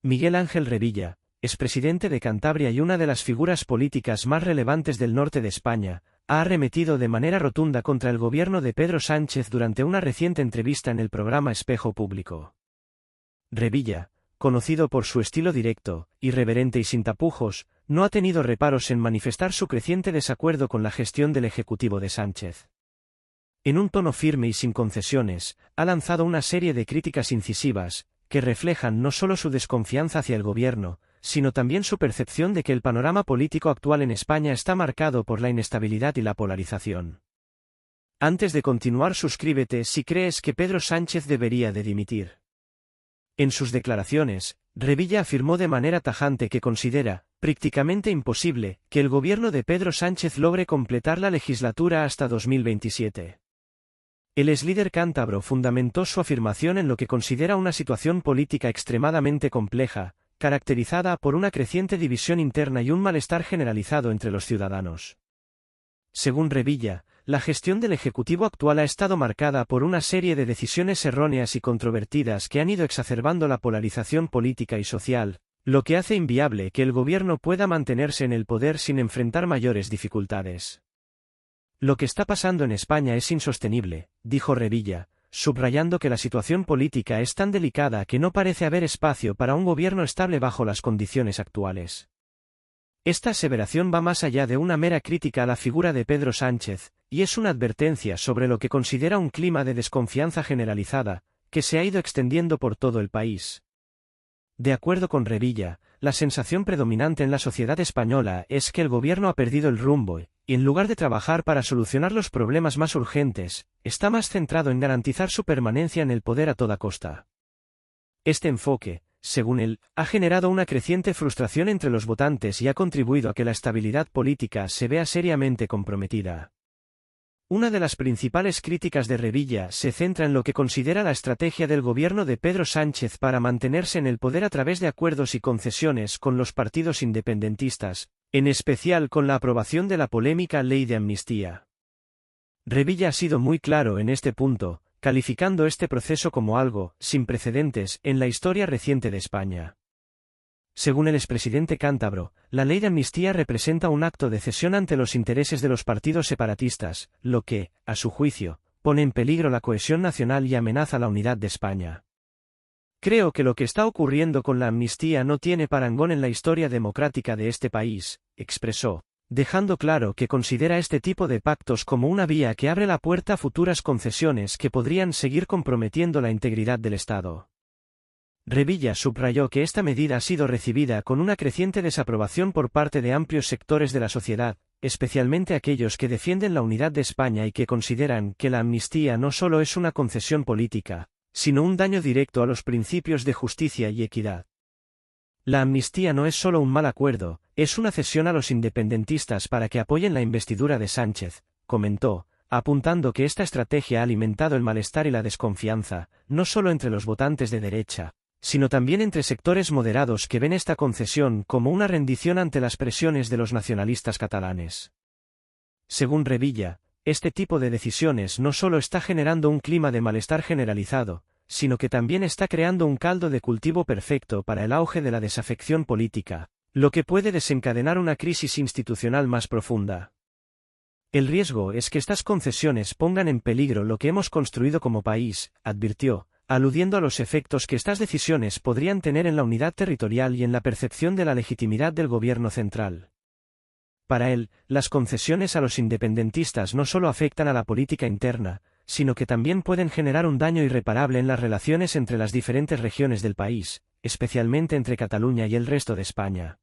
Miguel Ángel Revilla, expresidente de Cantabria y una de las figuras políticas más relevantes del norte de España, ha arremetido de manera rotunda contra el gobierno de Pedro Sánchez durante una reciente entrevista en el programa Espejo Público. Revilla, conocido por su estilo directo, irreverente y sin tapujos, no ha tenido reparos en manifestar su creciente desacuerdo con la gestión del Ejecutivo de Sánchez. En un tono firme y sin concesiones, ha lanzado una serie de críticas incisivas, que reflejan no solo su desconfianza hacia el gobierno, sino también su percepción de que el panorama político actual en España está marcado por la inestabilidad y la polarización. Antes de continuar, suscríbete si crees que Pedro Sánchez debería de dimitir. En sus declaraciones, Revilla afirmó de manera tajante que considera, prácticamente imposible, que el gobierno de Pedro Sánchez logre completar la legislatura hasta 2027. El exlíder cántabro fundamentó su afirmación en lo que considera una situación política extremadamente compleja, caracterizada por una creciente división interna y un malestar generalizado entre los ciudadanos. Según Revilla, la gestión del Ejecutivo actual ha estado marcada por una serie de decisiones erróneas y controvertidas que han ido exacerbando la polarización política y social, lo que hace inviable que el gobierno pueda mantenerse en el poder sin enfrentar mayores dificultades. Lo que está pasando en España es insostenible, dijo Revilla, subrayando que la situación política es tan delicada que no parece haber espacio para un gobierno estable bajo las condiciones actuales. Esta aseveración va más allá de una mera crítica a la figura de Pedro Sánchez, y es una advertencia sobre lo que considera un clima de desconfianza generalizada, que se ha ido extendiendo por todo el país. De acuerdo con Revilla, la sensación predominante en la sociedad española es que el gobierno ha perdido el rumbo, y en lugar de trabajar para solucionar los problemas más urgentes, está más centrado en garantizar su permanencia en el poder a toda costa. Este enfoque, según él, ha generado una creciente frustración entre los votantes y ha contribuido a que la estabilidad política se vea seriamente comprometida. Una de las principales críticas de Revilla se centra en lo que considera la estrategia del gobierno de Pedro Sánchez para mantenerse en el poder a través de acuerdos y concesiones con los partidos independentistas, en especial con la aprobación de la polémica Ley de Amnistía. Revilla ha sido muy claro en este punto, calificando este proceso como algo sin precedentes en la historia reciente de España. Según el expresidente cántabro, la ley de amnistía representa un acto de cesión ante los intereses de los partidos separatistas, lo que, a su juicio, pone en peligro la cohesión nacional y amenaza la unidad de España. Creo que lo que está ocurriendo con la amnistía no tiene parangón en la historia democrática de este país, expresó, dejando claro que considera este tipo de pactos como una vía que abre la puerta a futuras concesiones que podrían seguir comprometiendo la integridad del Estado. Revilla subrayó que esta medida ha sido recibida con una creciente desaprobación por parte de amplios sectores de la sociedad, especialmente aquellos que defienden la unidad de España y que consideran que la amnistía no solo es una concesión política, sino un daño directo a los principios de justicia y equidad. La amnistía no es solo un mal acuerdo, es una cesión a los independentistas para que apoyen la investidura de Sánchez, comentó, apuntando que esta estrategia ha alimentado el malestar y la desconfianza, no solo entre los votantes de derecha, sino también entre sectores moderados que ven esta concesión como una rendición ante las presiones de los nacionalistas catalanes. Según Revilla, este tipo de decisiones no solo está generando un clima de malestar generalizado, sino que también está creando un caldo de cultivo perfecto para el auge de la desafección política, lo que puede desencadenar una crisis institucional más profunda. El riesgo es que estas concesiones pongan en peligro lo que hemos construido como país, advirtió, aludiendo a los efectos que estas decisiones podrían tener en la unidad territorial y en la percepción de la legitimidad del gobierno central. Para él, las concesiones a los independentistas no solo afectan a la política interna, sino que también pueden generar un daño irreparable en las relaciones entre las diferentes regiones del país, especialmente entre Cataluña y el resto de España.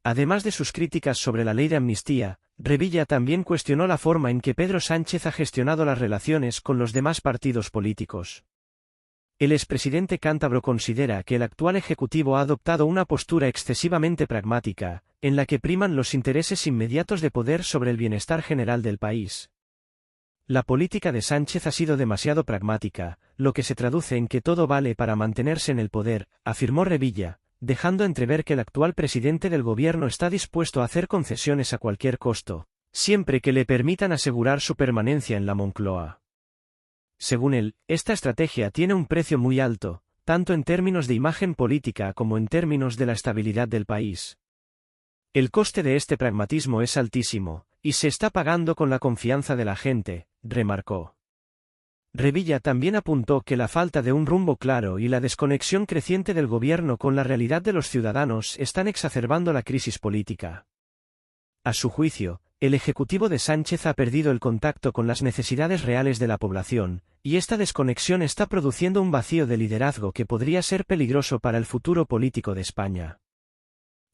Además de sus críticas sobre la ley de amnistía, Revilla también cuestionó la forma en que Pedro Sánchez ha gestionado las relaciones con los demás partidos políticos. El expresidente cántabro considera que el actual Ejecutivo ha adoptado una postura excesivamente pragmática, en la que priman los intereses inmediatos de poder sobre el bienestar general del país. La política de Sánchez ha sido demasiado pragmática, lo que se traduce en que todo vale para mantenerse en el poder, afirmó Revilla, dejando entrever que el actual presidente del gobierno está dispuesto a hacer concesiones a cualquier costo, siempre que le permitan asegurar su permanencia en la Moncloa. Según él, esta estrategia tiene un precio muy alto, tanto en términos de imagen política como en términos de la estabilidad del país. El coste de este pragmatismo es altísimo, y se está pagando con la confianza de la gente, remarcó. Revilla también apuntó que la falta de un rumbo claro y la desconexión creciente del gobierno con la realidad de los ciudadanos están exacerbando la crisis política. A su juicio, el Ejecutivo de Sánchez ha perdido el contacto con las necesidades reales de la población, y esta desconexión está produciendo un vacío de liderazgo que podría ser peligroso para el futuro político de España.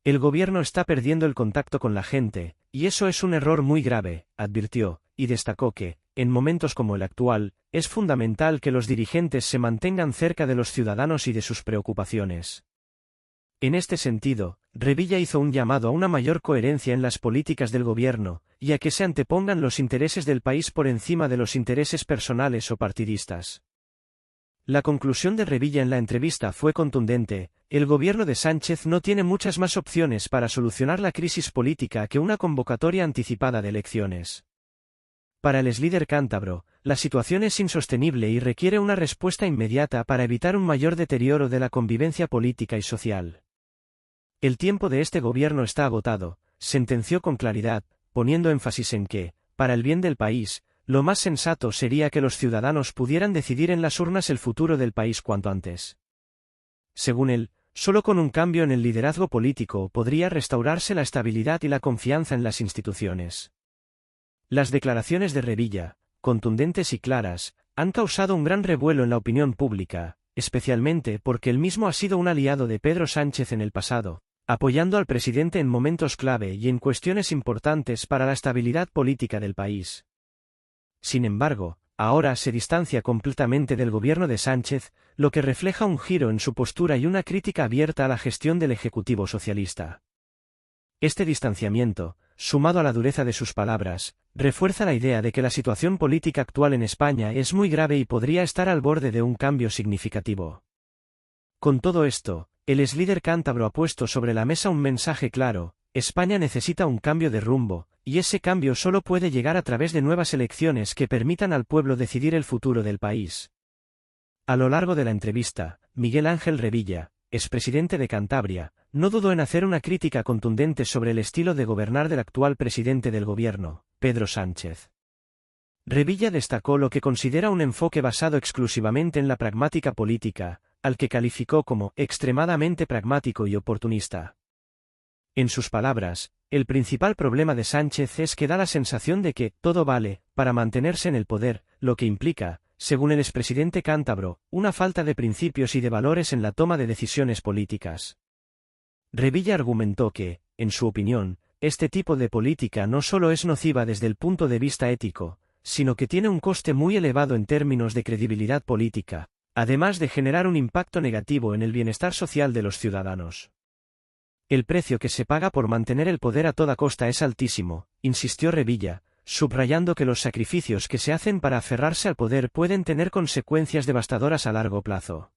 El gobierno está perdiendo el contacto con la gente, y eso es un error muy grave, advirtió, y destacó que, en momentos como el actual, es fundamental que los dirigentes se mantengan cerca de los ciudadanos y de sus preocupaciones. En este sentido, Revilla hizo un llamado a una mayor coherencia en las políticas del gobierno, y a que se antepongan los intereses del país por encima de los intereses personales o partidistas. La conclusión de Revilla en la entrevista fue contundente: el gobierno de Sánchez no tiene muchas más opciones para solucionar la crisis política que una convocatoria anticipada de elecciones. Para el exlíder cántabro, la situación es insostenible y requiere una respuesta inmediata para evitar un mayor deterioro de la convivencia política y social. El tiempo de este gobierno está agotado, sentenció con claridad, poniendo énfasis en que, para el bien del país, lo más sensato sería que los ciudadanos pudieran decidir en las urnas el futuro del país cuanto antes. Según él, solo con un cambio en el liderazgo político podría restaurarse la estabilidad y la confianza en las instituciones. Las declaraciones de Revilla, contundentes y claras, han causado un gran revuelo en la opinión pública, especialmente porque él mismo ha sido un aliado de Pedro Sánchez en el pasado, apoyando al presidente en momentos clave y en cuestiones importantes para la estabilidad política del país. Sin embargo, ahora se distancia completamente del gobierno de Sánchez, lo que refleja un giro en su postura y una crítica abierta a la gestión del Ejecutivo socialista. Este distanciamiento, sumado a la dureza de sus palabras, refuerza la idea de que la situación política actual en España es muy grave y podría estar al borde de un cambio significativo. Con todo esto, el exlíder cántabro ha puesto sobre la mesa un mensaje claro: España necesita un cambio de rumbo, y ese cambio solo puede llegar a través de nuevas elecciones que permitan al pueblo decidir el futuro del país. A lo largo de la entrevista, Miguel Ángel Revilla, expresidente de Cantabria, no dudó en hacer una crítica contundente sobre el estilo de gobernar del actual presidente del gobierno, Pedro Sánchez. Revilla destacó lo que considera un enfoque basado exclusivamente en la pragmática política, al que calificó como extremadamente pragmático y oportunista. En sus palabras, el principal problema de Sánchez es que da la sensación de que todo vale para mantenerse en el poder, lo que implica, según el expresidente cántabro, una falta de principios y de valores en la toma de decisiones políticas. Revilla argumentó que, en su opinión, este tipo de política no solo es nociva desde el punto de vista ético, sino que tiene un coste muy elevado en términos de credibilidad política, además de generar un impacto negativo en el bienestar social de los ciudadanos. El precio que se paga por mantener el poder a toda costa es altísimo, insistió Revilla, subrayando que los sacrificios que se hacen para aferrarse al poder pueden tener consecuencias devastadoras a largo plazo.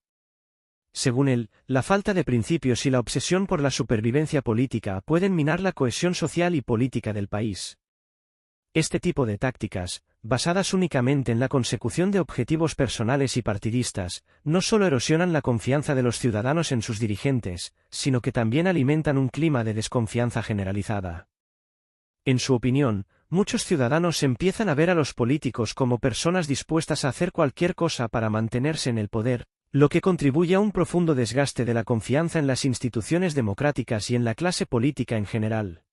Según él, la falta de principios y la obsesión por la supervivencia política pueden minar la cohesión social y política del país. Este tipo de tácticas, basadas únicamente en la consecución de objetivos personales y partidistas, no solo erosionan la confianza de los ciudadanos en sus dirigentes, sino que también alimentan un clima de desconfianza generalizada. En su opinión, muchos ciudadanos empiezan a ver a los políticos como personas dispuestas a hacer cualquier cosa para mantenerse en el poder, lo que contribuye a un profundo desgaste de la confianza en las instituciones democráticas y en la clase política en general.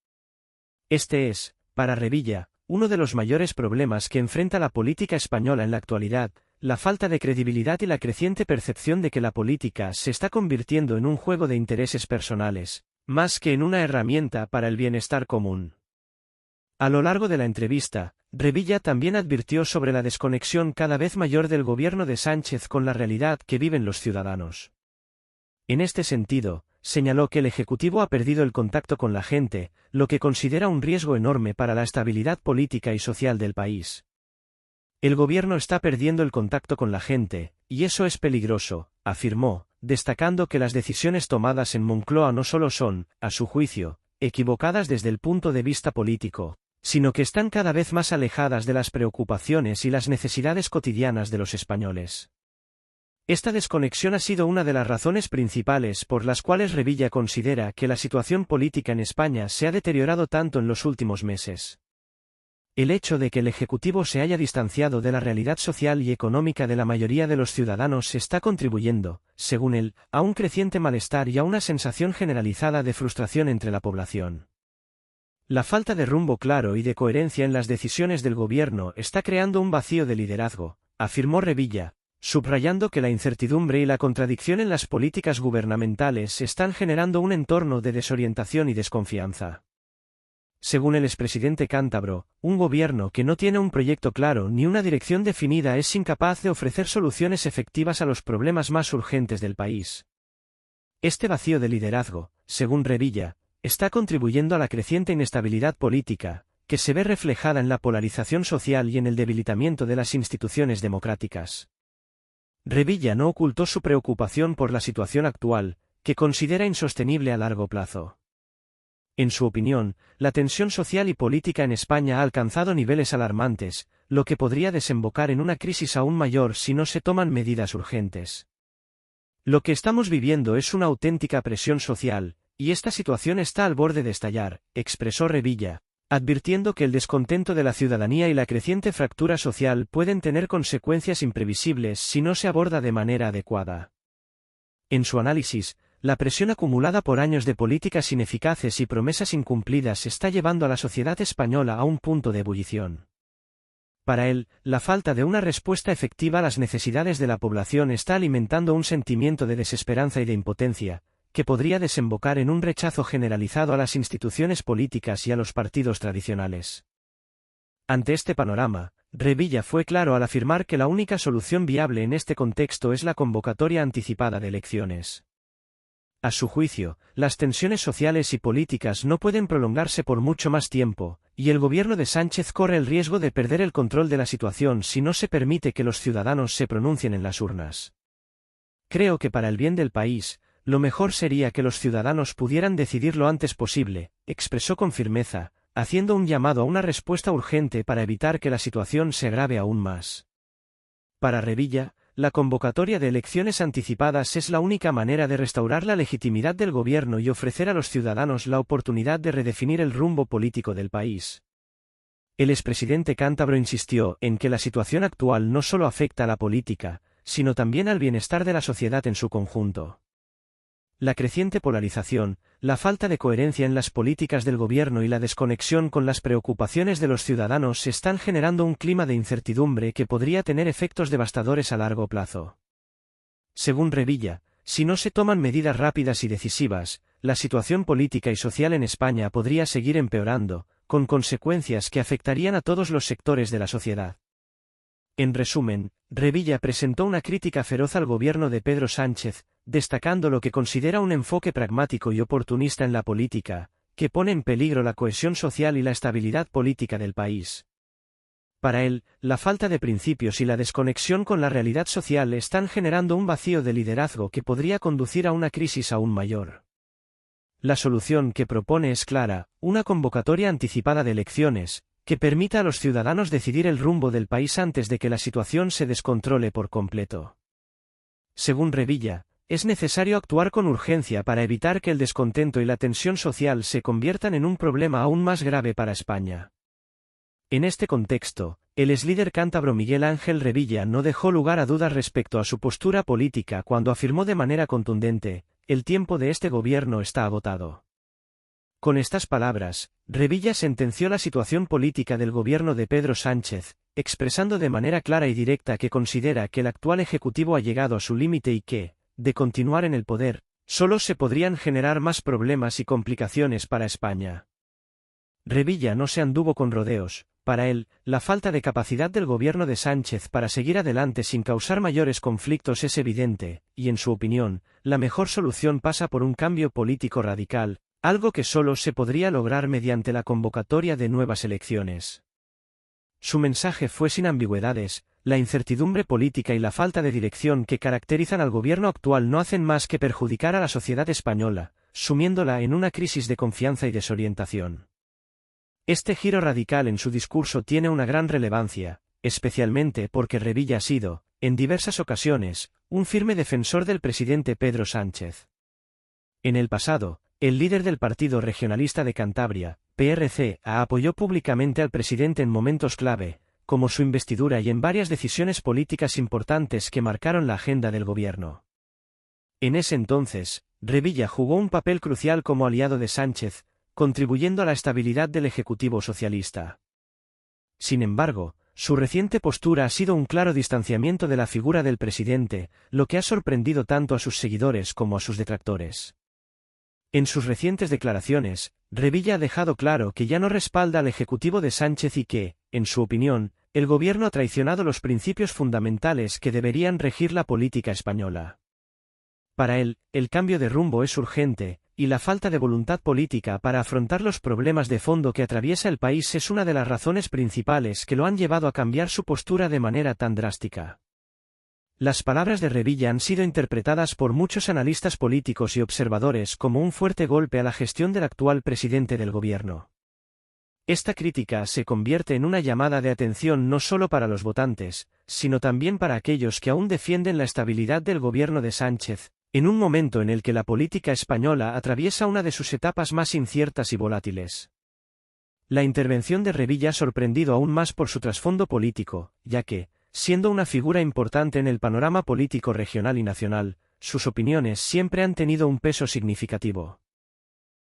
Este es, para Revilla, uno de los mayores problemas que enfrenta la política española en la actualidad: la falta de credibilidad y la creciente percepción de que la política se está convirtiendo en un juego de intereses personales, más que en una herramienta para el bienestar común. A lo largo de la entrevista, Revilla también advirtió sobre la desconexión cada vez mayor del gobierno de Sánchez con la realidad que viven los ciudadanos. En este sentido, señaló que el Ejecutivo ha perdido el contacto con la gente, lo que considera un riesgo enorme para la estabilidad política y social del país. El gobierno está perdiendo el contacto con la gente, y eso es peligroso, afirmó, destacando que las decisiones tomadas en Moncloa no solo son, a su juicio, equivocadas desde el punto de vista político, sino que están cada vez más alejadas de las preocupaciones y las necesidades cotidianas de los españoles. Esta desconexión ha sido una de las razones principales por las cuales Revilla considera que la situación política en España se ha deteriorado tanto en los últimos meses. El hecho de que el Ejecutivo se haya distanciado de la realidad social y económica de la mayoría de los ciudadanos está contribuyendo, según él, a un creciente malestar y a una sensación generalizada de frustración entre la población. La falta de rumbo claro y de coherencia en las decisiones del gobierno está creando un vacío de liderazgo, afirmó Revilla, subrayando que la incertidumbre y la contradicción en las políticas gubernamentales están generando un entorno de desorientación y desconfianza. Según el expresidente cántabro, un gobierno que no tiene un proyecto claro ni una dirección definida es incapaz de ofrecer soluciones efectivas a los problemas más urgentes del país. Este vacío de liderazgo, según Revilla, está contribuyendo a la creciente inestabilidad política, que se ve reflejada en la polarización social y en el debilitamiento de las instituciones democráticas. Revilla no ocultó su preocupación por la situación actual, que considera insostenible a largo plazo. En su opinión, la tensión social y política en España ha alcanzado niveles alarmantes, lo que podría desembocar en una crisis aún mayor si no se toman medidas urgentes. Lo que estamos viviendo es una auténtica presión social, y esta situación está al borde de estallar, expresó Revilla, advirtiendo que el descontento de la ciudadanía y la creciente fractura social pueden tener consecuencias imprevisibles si no se aborda de manera adecuada. En su análisis, la presión acumulada por años de políticas ineficaces y promesas incumplidas está llevando a la sociedad española a un punto de ebullición. Para él, la falta de una respuesta efectiva a las necesidades de la población está alimentando un sentimiento de desesperanza y de impotencia, que podría desembocar en un rechazo generalizado a las instituciones políticas y a los partidos tradicionales. Ante este panorama, Revilla fue claro al afirmar que la única solución viable en este contexto es la convocatoria anticipada de elecciones. A su juicio, las tensiones sociales y políticas no pueden prolongarse por mucho más tiempo, y el gobierno de Sánchez corre el riesgo de perder el control de la situación si no se permite que los ciudadanos se pronuncien en las urnas. Creo que para el bien del país, lo mejor sería que los ciudadanos pudieran decidir lo antes posible, expresó con firmeza, haciendo un llamado a una respuesta urgente para evitar que la situación se agrave aún más. Para Revilla, la convocatoria de elecciones anticipadas es la única manera de restaurar la legitimidad del gobierno y ofrecer a los ciudadanos la oportunidad de redefinir el rumbo político del país. El expresidente cántabro insistió en que la situación actual no solo afecta a la política, sino también al bienestar de la sociedad en su conjunto. La creciente polarización, la falta de coherencia en las políticas del gobierno y la desconexión con las preocupaciones de los ciudadanos están generando un clima de incertidumbre que podría tener efectos devastadores a largo plazo. Según Revilla, si no se toman medidas rápidas y decisivas, la situación política y social en España podría seguir empeorando, con consecuencias que afectarían a todos los sectores de la sociedad. En resumen, Revilla presentó una crítica feroz al gobierno de Pedro Sánchez, destacando lo que considera un enfoque pragmático y oportunista en la política, que pone en peligro la cohesión social y la estabilidad política del país. Para él, la falta de principios y la desconexión con la realidad social están generando un vacío de liderazgo que podría conducir a una crisis aún mayor. La solución que propone es clara, una convocatoria anticipada de elecciones, que permita a los ciudadanos decidir el rumbo del país antes de que la situación se descontrole por completo. Según Revilla, es necesario actuar con urgencia para evitar que el descontento y la tensión social se conviertan en un problema aún más grave para España. En este contexto, el exlíder cántabro Miguel Ángel Revilla no dejó lugar a dudas respecto a su postura política cuando afirmó de manera contundente: el tiempo de este gobierno está agotado. Con estas palabras, Revilla sentenció la situación política del gobierno de Pedro Sánchez, expresando de manera clara y directa que considera que el actual Ejecutivo ha llegado a su límite y que, de continuar en el poder, solo se podrían generar más problemas y complicaciones para España. Revilla no se anduvo con rodeos. Para él, la falta de capacidad del gobierno de Sánchez para seguir adelante sin causar mayores conflictos es evidente, y en su opinión, la mejor solución pasa por un cambio político radical, algo que solo se podría lograr mediante la convocatoria de nuevas elecciones. Su mensaje fue sin ambigüedades: la incertidumbre política y la falta de dirección que caracterizan al gobierno actual no hacen más que perjudicar a la sociedad española, sumiéndola en una crisis de confianza y desorientación. Este giro radical en su discurso tiene una gran relevancia, especialmente porque Revilla ha sido, en diversas ocasiones, un firme defensor del presidente Pedro Sánchez. En el pasado, el líder del Partido Regionalista de Cantabria, PRC, apoyó públicamente al presidente en momentos clave, como su investidura y en varias decisiones políticas importantes que marcaron la agenda del gobierno. En ese entonces, Revilla jugó un papel crucial como aliado de Sánchez, contribuyendo a la estabilidad del Ejecutivo socialista. Sin embargo, su reciente postura ha sido un claro distanciamiento de la figura del presidente, lo que ha sorprendido tanto a sus seguidores como a sus detractores. En sus recientes declaraciones, Revilla ha dejado claro que ya no respalda al Ejecutivo de Sánchez y que, en su opinión, el gobierno ha traicionado los principios fundamentales que deberían regir la política española. Para él, el cambio de rumbo es urgente, y la falta de voluntad política para afrontar los problemas de fondo que atraviesa el país es una de las razones principales que lo han llevado a cambiar su postura de manera tan drástica. Las palabras de Revilla han sido interpretadas por muchos analistas políticos y observadores como un fuerte golpe a la gestión del actual presidente del gobierno. Esta crítica se convierte en una llamada de atención no solo para los votantes, sino también para aquellos que aún defienden la estabilidad del gobierno de Sánchez, en un momento en el que la política española atraviesa una de sus etapas más inciertas y volátiles. La intervención de Revilla ha sorprendido aún más por su trasfondo político, ya que, siendo una figura importante en el panorama político regional y nacional, sus opiniones siempre han tenido un peso significativo.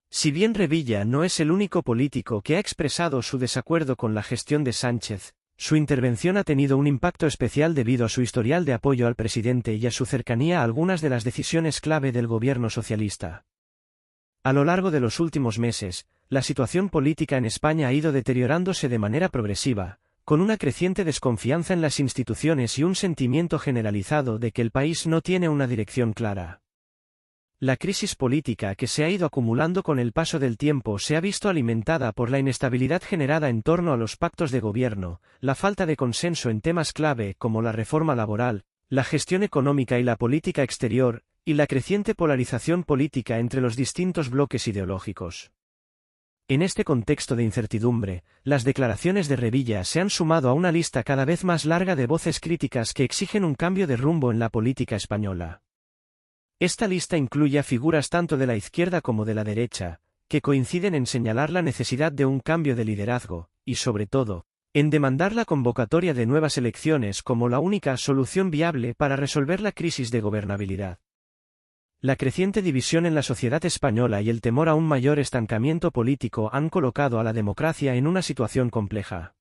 Si bien Revilla no es el único político que ha expresado su desacuerdo con la gestión de Sánchez, su intervención ha tenido un impacto especial debido a su historial de apoyo al presidente y a su cercanía a algunas de las decisiones clave del gobierno socialista. A lo largo de los últimos meses, la situación política en España ha ido deteriorándose de manera progresiva, con una creciente desconfianza en las instituciones y un sentimiento generalizado de que el país no tiene una dirección clara. La crisis política que se ha ido acumulando con el paso del tiempo se ha visto alimentada por la inestabilidad generada en torno a los pactos de gobierno, la falta de consenso en temas clave como la reforma laboral, la gestión económica y la política exterior, y la creciente polarización política entre los distintos bloques ideológicos. En este contexto de incertidumbre, las declaraciones de Revilla se han sumado a una lista cada vez más larga de voces críticas que exigen un cambio de rumbo en la política española. Esta lista incluye a figuras tanto de la izquierda como de la derecha, que coinciden en señalar la necesidad de un cambio de liderazgo, y sobre todo, en demandar la convocatoria de nuevas elecciones como la única solución viable para resolver la crisis de gobernabilidad. La creciente división en la sociedad española y el temor a un mayor estancamiento político han colocado a la democracia en una situación compleja.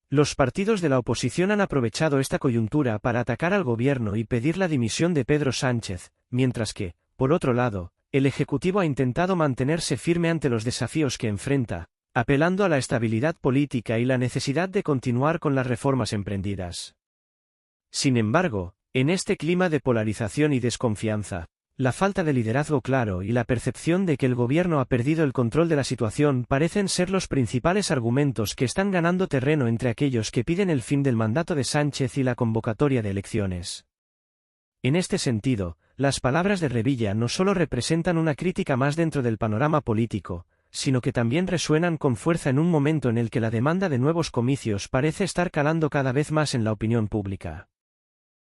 Los partidos de la oposición han aprovechado esta coyuntura para atacar al gobierno y pedir la dimisión de Pedro Sánchez, mientras que, por otro lado, el Ejecutivo ha intentado mantenerse firme ante los desafíos que enfrenta, apelando a la estabilidad política y la necesidad de continuar con las reformas emprendidas. Sin embargo, en este clima de polarización y desconfianza, la falta de liderazgo claro y la percepción de que el gobierno ha perdido el control de la situación parecen ser los principales argumentos que están ganando terreno entre aquellos que piden el fin del mandato de Sánchez y la convocatoria de elecciones. En este sentido, las palabras de Revilla no solo representan una crítica más dentro del panorama político, sino que también resuenan con fuerza en un momento en el que la demanda de nuevos comicios parece estar calando cada vez más en la opinión pública.